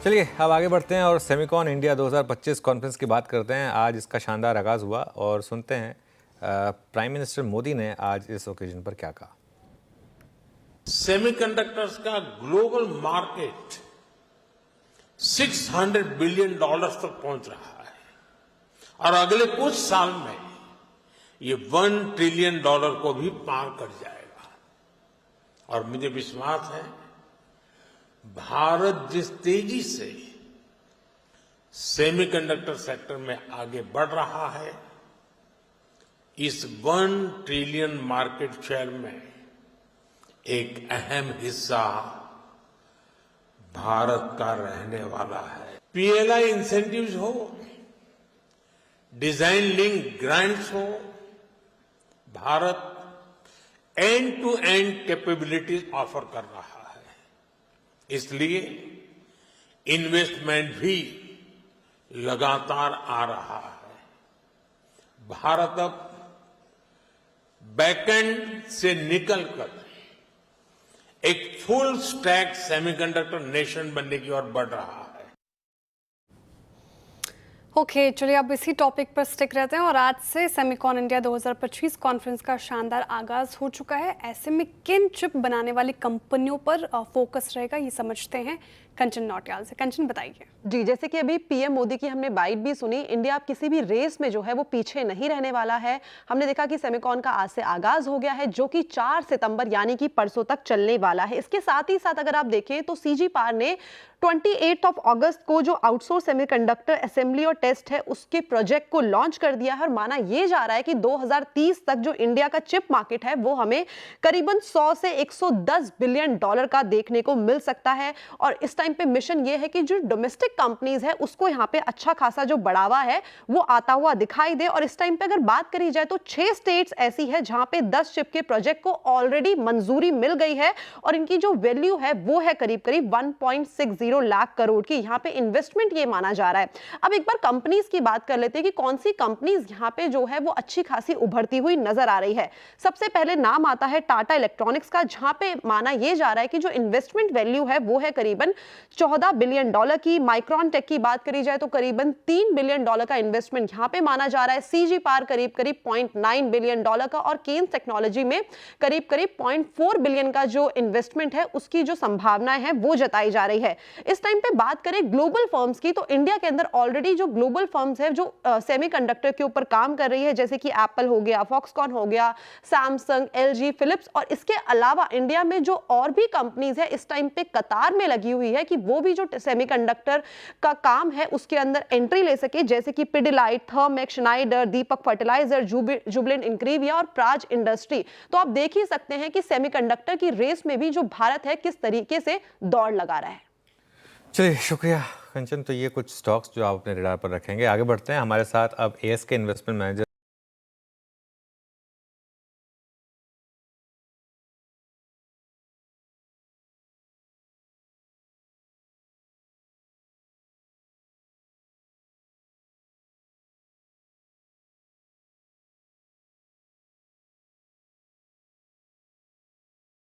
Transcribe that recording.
चलिए अब आगे बढ़ते हैं और सेमिकॉन इंडिया 2025 कॉन्फ्रेंस की बात करते हैं। आज इसका शानदार आगाज़ हुआ और सुनते हैं प्राइम मिनिस्टर मोदी ने आज इस ओकेजन पर क्या कहा। सेमीकंडक्टर्स का ग्लोबल मार्केट $600 बिलियन तक पहुंच रहा है और अगले कुछ साल में ये $1 ट्रिलियन को भी पार कर जाएगा। और मुझे विश्वास है भारत जिस तेजी से सेमीकंडक्टर सेक्टर में आगे बढ़ रहा है, इस $1 ट्रिलियन मार्केट शेयर में एक अहम हिस्सा भारत का रहने वाला है। पीएलआई इंसेंटिव्स हो, डिजाइन लिंक ग्रांट्स हो, Bharat end to end capabilities offer कर रहा है। इसलिए इन्वेस्टमेंट भी लगातार आ रहा है। भारत अब बैकएंड से निकलकर एक फुल स्टैक सेमीकंडक्टर नेशन बनने की ओर बढ़ रहा है। ओके, चलिए अब इसी टॉपिक पर स्टिक रहते हैं और आज से सेमिकॉन इंडिया 2025 कॉन्फ्रेंस का शानदार आगाज हो चुका है। ऐसे में किन चिप बनाने वाली कंपनियों पर फोकस रहेगा, ये समझते हैं कंचन नौटियाल से। कंचन बताइए। जी, जैसे कि अभी पीएम मोदी की हमने बाइट भी सुनी, इंडिया अब किसी भी रेस में जो है वो पीछे नहीं रहने वाला है। हमने देखा कि सेमिकॉन का आज से आगाज हो गया है, जो कि 4 सितंबर यानी कि परसों तक चलने वाला है। इसके साथ ही साथ अगर आप देखें तो सीजी पार ने 28 अगस्त को जो आउटसोर्स सेमीकंडक्टर असेंबली और टेस्ट है उसके प्रोजेक्ट को लॉन्च कर दिया है और माना यह जा रहा है कि 2030 तक जो इंडिया का चिप मार्केट है वो हमें करीबन 100 से 110 बिलियन डॉलर का देखने को मिल सकता है। और इस टाइम पे मिशन ये है कि जो डोमेस्टिक कंपनीज है उसको यहाँ पे अच्छा खासा जो बढ़ावा है वो आता हुआ दिखाई दे। और इस टाइम पे अगर बात करी जाए तो 6 स्टेट्स ऐसी है जहां पे 10 चिप के प्रोजेक्ट को ऑलरेडी मंजूरी मिल गई है और इनकी जो वैल्यू है वो है करीब करीब 1.60 लाख करोड़ की यहाँ पे इन्वेस्टमेंट ये माना जा रहा है। अब एक बार कंपनीज की बात कर लेते हैं कि कौन सी कंपनीज यहाँ पे जो है वो अच्छी खासी उभरती हुई नजर आ रही है। सबसे पहले नाम आता है टाटा इलेक्ट्रॉनिक्स का, जहां पे माना यह जा रहा है कि जो इन्वेस्टमेंट वैल्यू है वो है करीबन 14 बिलियन डॉलर की। माइक्रॉन टेक की बात करी जाए तो करीबन 3 बिलियन डॉलर का इन्वेस्टमेंट यहाँ पे माना जा रहा है। सीजी पार करीब करीब 0.9 बिलियन डॉलर का और केन्स टेक्नोलॉजी में करीब करीब 0.4 बिलियन का जो इन्वेस्टमेंट है उसकी जो संभावनाएं हैं वो जताई जा रही है। इस टाइम पे बात करें ग्लोबल फर्म्स की तो इंडिया के अंदर ऑलरेडी जो ग्लोबल फर्म्स है जो सेमीकंडक्टर के ऊपर काम कर रही है, जैसे कि एप्पल हो गया, फॉक्सकॉन हो गया, सैमसंग, एलजी, फिलिप्स, और इसके अलावा इंडिया में जो और भी कंपनीज है इस टाइम पे कतार में लगी हुई है कि वो भी जो सेमीकंडक्टर का काम है उसके अंदर एंट्री ले सके, जैसे कि पिडिलाइट, थर्मेक, श्नाइडर, दीपक फर्टिलाइजर, जुबिलेंट इंक्रीविया और प्राज इंडस्ट्री। तो आप देख ही सकते हैं कि सेमीकंडक्टर की रेस में भी जो भारत है किस तरीके से दौड़ लगा रहा है। चलिए शुक्रिया कंचन। तो ये कुछ स्टॉक्स जो आप अपने रडार पर रखेंगे। आगे बढ़ते हैं, हमारे साथ अब एएसके इन्वेस्टमेंट मैनेजर